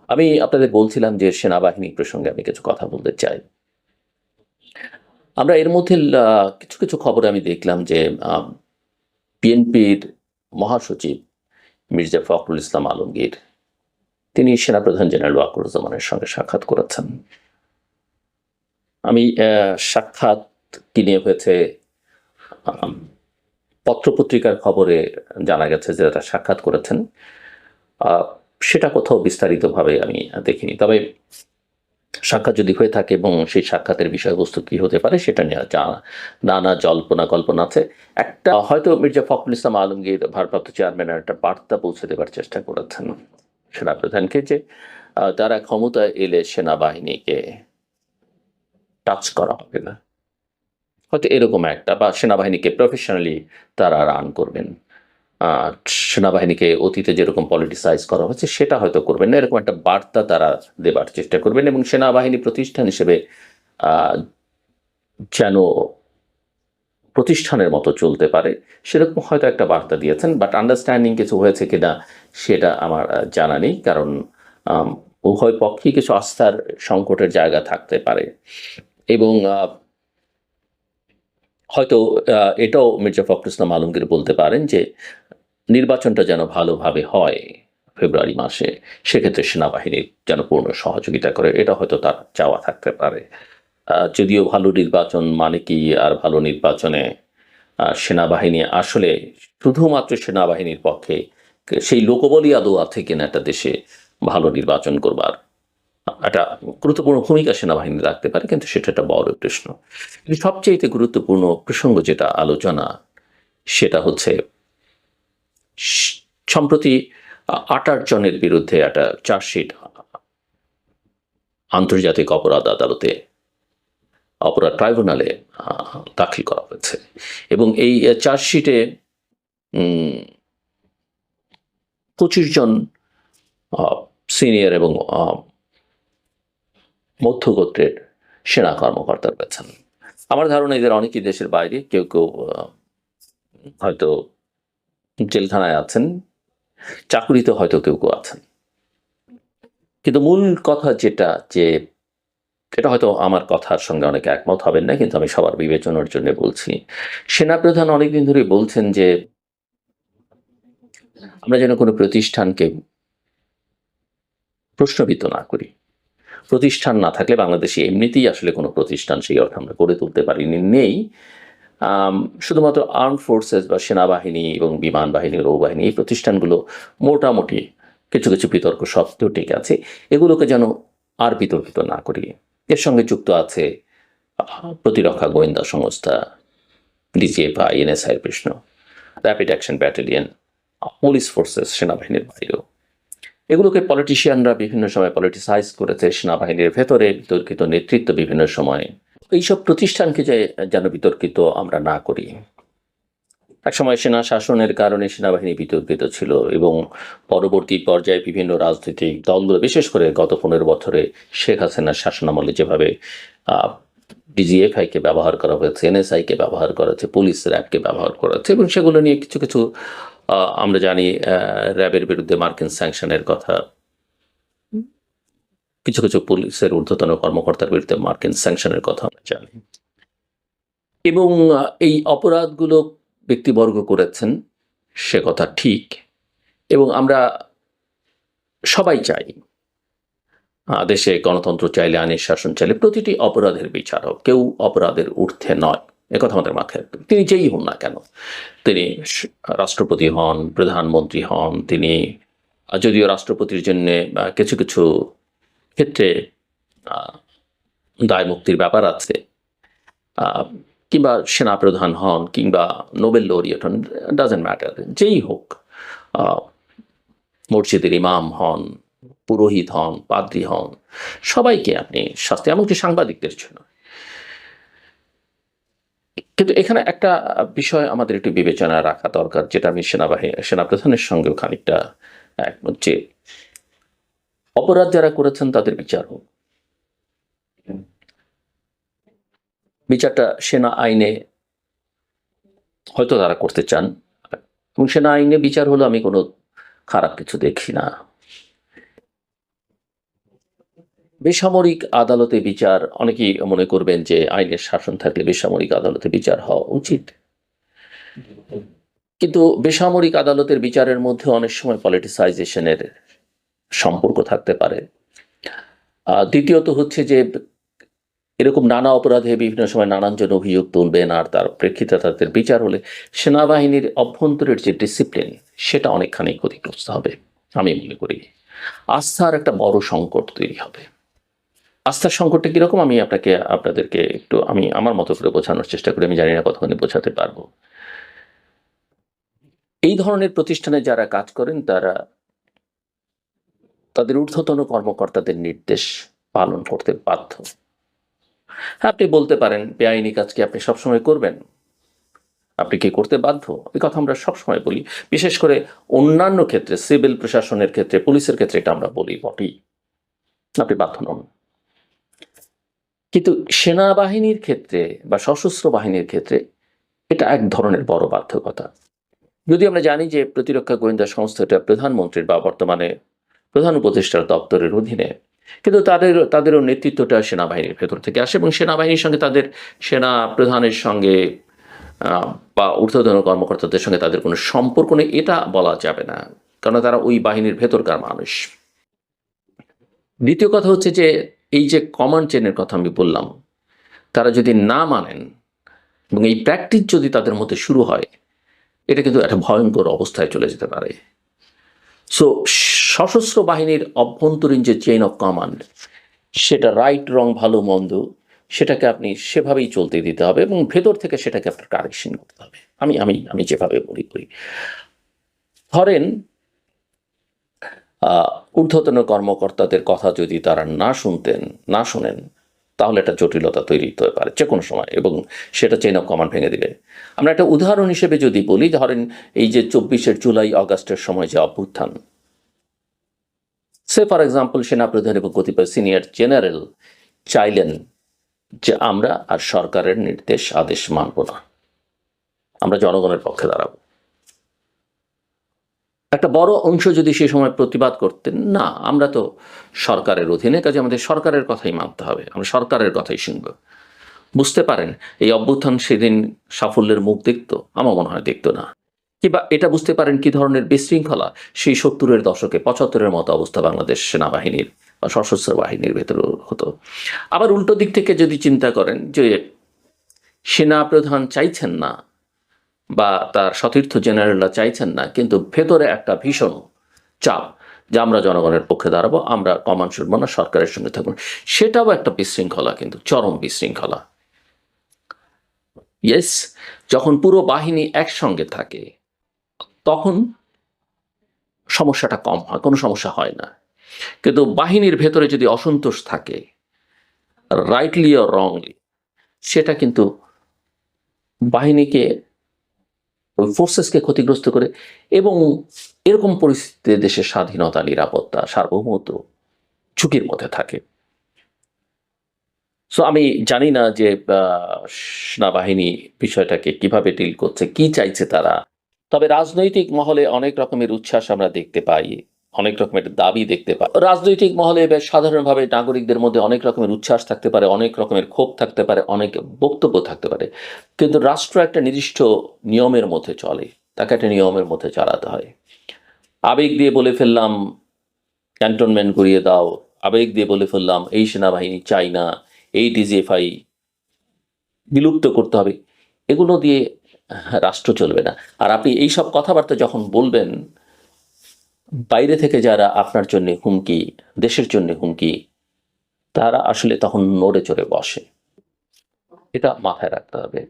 আমি আপনাদের বলছিলাম যে সেনাবাহিনী প্রসঙ্গে আমি কিছু কথা বলতে চাই। আমরা এর মধ্যে কিছু খবরে আমি দেখলাম যে বিএনপির মহাসচিব মির্জা ফখরুল ইসলাম আলমগীর তিনি সেনাপ্রধান জেনারেল ওয়াকারুজ্জামানের সঙ্গে সাক্ষাৎ করেছেন। আমি সাক্ষাৎ কি নিয়ে হয়েছে আম পত্র-পত্রিকার খবরে জানা গেছে যে তারা সাক্ষাৎ করেছেন। আ সেটা কোথাও বিস্তারিতভাবে আমি দেখিনি। তবে সাক্ষাৎ যদি হয়ে থাকে এবং সেই সাক্ষাতের বিষয়বস্তু কি হতে পারে সেটা নিয়ে নানা জল্পনা কল্পনা আছে। একটা হয়তো মির্জা ফখরুল ইসলাম আলমগীর ভারপ্রাপ্ত চেয়ারম্যানের একটা বার্তা পৌঁছে দেবার চেষ্টা করেছেন সেনাপ্রধানকে যে তারা ক্ষমতায় এলে সেনাবাহিনীকে টাচ করা হবে না। হয়তো এরকম একটা বা সেনাবাহিনীকে প্রফেশনালি তারা রান করবেন। আ সেনাবাহিনীকে অতীতে যেরকম পলিটিসাইজ করা হয়েছে সেটা হয়তো করবেন না। এরকম একটা বার্তা তারা দেবার চেষ্টা করবেন এবং সেনাবাহিনী প্রতিষ্ঠান হিসেবে আ যেন প্রতিষ্ঠানের মতো চলতে পারে, সেরকম হয়তো একটা বার্তা দিয়েছেন। বাট আন্ডারস্ট্যান্ডিং কিছু হয়েছে কিনা সেটা আমার জানা নেই। কারণ আম উভয় পক্ষেই কিছু আস্থার সংকটের জায়গা থাকতে পারে এবং হয়তো এটাও মির্জা ফখরুল ইসলাম আলমগীর বলতে পারেন যে, নির্বাচনটা যেন ভালোভাবে হয় ফেব্রুয়ারি মাসে, সেক্ষেত্রে সেনাবাহিনীর যেন পূর্ণ সহযোগিতা করে। এটা হয়তো তার চাওয়া থাকতে পারে। যদিও ভালো নির্বাচন মানে কি আর ভালো নির্বাচনে সেনাবাহিনী আসলে শুধুমাত্র সেনাবাহিনীর পক্ষে সেই লোকবলই আদৌ আছে কিনা একটা দেশে ভালো নির্বাচন করবার একটা গুরুত্বপূর্ণ ভূমিকা সেনাবাহিনী রাখতে পারে, কিন্তু সেটা একটা বড় প্রশ্ন। কিন্তু সবচাইতে গুরুত্বপূর্ণ প্রসঙ্গ যেটা আলোচনা সেটা হচ্ছে স- সম্প্রতি 28 জনের বিরুদ্ধে একটা চার্জশিট আন্তর্জাতিক অপরাধ আদালতে অপরাধ ট্রাইব্যুনালে দাখিল করা হয়েছে এবং এই চার্জশিটে 25 জন সিনিয়র এবং মধ্যগোত্রের সেনা কর্মকর্তা রয়েছেন। আমার ধারণা এদের অনেকেই দেশের বাইরে, কেউ কেউ হয়তো জেলখানায় আছেন, চাকুরিতে হয়তো কেউ কেউ আছেন। কিন্তু মূল কথা যেটা যে এটা হয়তো আমার কথার সঙ্গে অনেকে একমত হবেন না, কিন্তু আমি সবার বিবেচনার জন্য বলছি। সেনাপ্রধান অনেকদিন ধরে বলছেন যে আমরা যেন কোনো প্রতিষ্ঠানকে প্রশ্নবিদ্ধ না করি। প্রতিষ্ঠান না থাকলে বাংলাদেশে এমনিতেই আসলে কোনো প্রতিষ্ঠান সেই অর্থে আমরা গড়ে তুলতে পারিনি, নেই। আম শুধুমাত্র আর্মড ফোর্সেস বা সেনাবাহিনী এবং বিমান বাহিনী, নৌবাহিনী এই প্রতিষ্ঠানগুলো মোটামুটি কিছু বিতর্ক সত্ত্বেও টিকে আছে। এগুলোকে যেন আর বিতর্কিত না করি। এর সঙ্গে যুক্ত আছে প্রতিরক্ষা গোয়েন্দা সংস্থা, ডিজিএফআই, এনএসআই এর প্রশ্ন, rapid action battalion, police forces সেনাবাহিনীর বাইরেও। এগুলোকে পলিটিশিয়ানরা বিভিন্ন সময় পলিটিসাইজ করেছে সেনাবাহিনীর ভেতরে, বিতর্কিত নেতৃত্ব বিভিন্ন সময়ে। এইসব প্রতিষ্ঠানকে যেন বিতর্কিত আমরা না করি। একসময় সেনা শাসনের কারণে সেনাবাহিনী বিতর্কিত ছিল এবং পরবর্তী পর্যায়ে বিভিন্ন রাজনৈতিক দলগুলো, বিশেষ করে গত 15 বছরে শেখ হাসিনার শাসনামলে যেভাবে ডিজিএফআইকে ব্যবহার করা হয়েছে, এনএসআইকে ব্যবহার করা হয়েছে, পুলিশ র্যাবকে ব্যবহার করা হচ্ছে এবং সেগুলো নিয়ে কিছু আমরা জানি র্যাবের বিরুদ্ধে মার্কিন স্যাংশনের কথা, কিছু পুলিশের ঊর্ধ্বতন কর্মকর্তার বিরুদ্ধে মার্কিন স্যাংশনের কথা আমরা জানি এবং এই অপরাধগুলো ব্যক্তিবর্গ করেছেন, সে কথা ঠিক। এবং আমরা সবাই চাই দেশে গণতন্ত্র চাইলে, আইনের শাসন চাইলে প্রতিটি অপরাধের বিচার হোক, কেউ অপরাধের ঊর্ধ্বে নয়, একথা আমাদের মাথায় রাখতে হবে। তিনি যেই হন না কেন, তিনি রাষ্ট্রপতি হন, প্রধানমন্ত্রী হন, তিনি যদিও রাষ্ট্রপতির জন্য কিছু ক্ষেত্রে দায় মুক্তির ব্যাপার আছে, কিংবা সেনাপ্রধান হন, কিংবা নোবেল লরিয়েট হন, ডাজেন্ট ম্যাটার, যেই হোক, মসজিদের ইমাম হন, পুরোহিত হন, পাদ্রী হন, সবাইকে আপনি শাস্তি, এমনকি সাংবাদিকদের জন্য। কিন্তু এখানে একটা বিষয় আমাদের একটু বিবেচনায় রাখা দরকার, যেটা আমি সেনাপ্রধানের সঙ্গেও খানিকটা একমত, যে অপরাধ যারা করেছেন তাদের বিচার হোক। বিচারটা সেনা আইনে হয়তো তারা করতে চান এবং সেনা আইনে বিচার হলো আমি কোনো খারাপ কিছু দেখি না। বেসামরিক আদালতে বিচার, অনেকেই মনে করবেন যে আইনের শাসন থাকলে বেসামরিক আদালতে বিচার হওয়া উচিত, কিন্তু বেসামরিক আদালতের বিচারের মধ্যে অনেক সময় পলিটিসাইজেশনের সম্পর্ক থাকতে পারে। দ্বিতীয়ত হচ্ছে যে এরকম নানা অপরাধে বিভিন্ন সময় নানানজন অভিযোগ তুলবেন, আর তার প্রেক্ষিতে তাদের বিচার হলে সেনাবাহিনীর অভ্যন্তরের যে ডিসিপ্লিন সেটা অনেকখানি ক্ষতিগ্রস্ত হবে। আমি মনে করি আস্থার একটা বড় সংকট তৈরি হবে। আস্থার সংকটটা কিরকম আমি আপনাদেরকে একটু আমি আমার মতো করে বোঝানোর চেষ্টা করি, আমি জানি না কতখানি বোঝাতে পারবো। এই ধরনের প্রতিষ্ঠানে যারা কাজ করেন তারা তাদের ঊর্ধ্বতন কর্মকর্তাদের নির্দেশ পালন করতে বাধ্য। আপনি বলতে পারেন বেআইনি কাজ কি আপনি সবসময় করবেন, আপনি কি করতে বাধ্য, এই কথা আমরা সবসময় বলি, বিশেষ করে অন্যান্য ক্ষেত্রে সিভিল প্রশাসনের ক্ষেত্রে, পুলিশের ক্ষেত্রে এটা আমরা বলি বটেই, আপনি বাধ্য নন। কিন্তু সেনাবাহিনীর ক্ষেত্রে বা সশস্ত্র বাহিনীর ক্ষেত্রে এটা এক ধরনের বড় বাধ্যকতা। যদি আমরা জানি যে প্রতিরক্ষা গোয়েন্দা সংস্থাটা প্রধানমন্ত্রীর বা বর্তমানে প্রধান উপদেষ্টার দপ্তরের অধীনে, কিন্তু তাদেরও নেতৃত্বটা সেনাবাহিনীর ভেতর থেকে আসে, এবং সেনাবাহিনীর সঙ্গে তাদের সেনা প্রধানের সঙ্গে বা ঊর্ধ্বতন কর্মকর্তাদের সঙ্গে তাদের কোনো সম্পর্ক নেই, এটা বলা যাবে না, কারণ তারা ওই বাহিনীর ভেতরকার মানুষ। দ্বিতীয় কথা হচ্ছে যে এই যে কমান্ড চেনের কথা আমি বললাম, তারা যদি না মানেন এবং এই প্র্যাকটিস যদি তাদের মধ্যে শুরু হয়, এটা কিন্তু একটা ভয়ঙ্কর অবস্থায় চলে যেতে পারে। সো সশস্ত্র বাহিনীর অভ্যন্তরীণ যে চেইন অফ কমান্ড, সেটা রাইট রং ভালো মন্দ সেটাকে আপনি সেভাবেই চলতে দিতে হবে, এবং ভেতর থেকে সেটাকে আপনার কারেকশন করতে হবে। আমি আমি আমি যেভাবে মনে করি, ধরেন ঊর্ধ্বতন কর্মকর্তাদের কথা যদি তারা না শোনেন, তাহলে একটা জটিলতা তৈরি হতে পারে যে কোনো সময়, এবং সেটা চেইন অফ কমান্ড ভেঙে দিবে। আমরা একটা উদাহরণ হিসেবে যদি বলি, ধরেন এই যে 24শে জুলাই আগস্টের সময় যে অভ্যুত্থান, সে ফর এক্সাম্পল সেনাপ্রধান এবং কতিপয় সিনিয়র জেনারেল চাইলেন যে আমরা আর সরকারের নির্দেশ আদেশ মানব না, আমরা জনগণের পক্ষে দাঁড়াবো। একটা বড় অংশ যদি সে সময় প্রতিবাদ করতেন, না আমরা তো সরকারের অধীনে, কাজে আমাদের সরকারের কথাই মানতে হবে, আমরা সরকারের কথাই শুনব, বুঝতে পারেন এই অভ্যুত্থান সেদিন সাফল্যের মুখ দেখতো? আমার মনে হয় দেখতো না। কিংবা এটা বুঝতে পারেন কি ধরনের বিশৃঙ্খলা সেই 70-এর দশকে 75-এর মতো অবস্থা বাংলাদেশ সেনাবাহিনীর বা সশস্ত্র বাহিনীর ভেতরে হতো। আবার উল্টো দিক থেকে যদি চিন্তা করেন যে সেনা প্রধান চাইছেন না বা তার সতীর্থ জেনারেলরা চাইছেন না, কিন্তু ভেতরে একটা ভীষণ চাপ যে আমরা জনগণের পক্ষে দাঁড়াবো, আমরা কমান্ড শুনবো না, সরকারের সঙ্গে থাকবো, সেটাও একটা বিশৃঙ্খলা, কিন্তু চরম বিশৃঙ্খলা। ইয়েস, যখন পুরো বাহিনী একসঙ্গে থাকে তখন সমস্যাটা কম হয়, কোনো সমস্যা হয় না। কিন্তু বাহিনীর ভেতরে যদি অসন্তোষ থাকে, রাইটলি অর রংলি, সেটা কিন্তু বাহিনীকে, ওই ফোর্সেসকে ক্ষতিগ্রস্ত করে, এবং এরকম পরিস্থিতিতে দেশের স্বাধীনতা, নিরাপত্তা, সার্বভৌমত্ব ঝুঁকির মধ্যে থাকে। সো আমি জানি না যে সেনাবাহিনী বিষয়টাকে কিভাবে ডিল করছে, কি চাইছে তারা। তবে রাজনৈতিক মহলে অনেক রকমের উচ্ছ্বাস আমরা দেখতে পাই, অনেক রকমের দাবি দেখতে পাই। রাজনৈতিক মহলে বেশ সাধারণভাবে নাগরিকদের মধ্যে অনেক রকমের উচ্ছ্বাস থাকতে পারে, অনেক রকমের ক্ষোভ থাকতে পারে, অনেক বক্তব্য থাকতে পারে, কিন্তু রাষ্ট্র একটা নির্দিষ্ট নিয়মের মধ্যে চলে, তাকে একটা নিয়মের মধ্যে চালাতে হয়। আবেগ দিয়ে বলে ফেললাম ক্যান্টনমেন্ট গড়িয়ে দাও, আবেগ দিয়ে বলে ফেললাম এই সেনাবাহিনী চাই না, এই ডিজিএফআই বিলুপ্ত করতে হবে, এগুলো দিয়ে রাষ্ট্র চলবে না। আর আপনি এইসব কথাবার্তা যখন বলবেন, বাইরে থেকে যারা আপনার জন্য হুমকি, দেশের জন্য হুমকি, তারা আসলে তখন নড়ে চড়ে বসে। এটা মাথায় রাখতে হবে।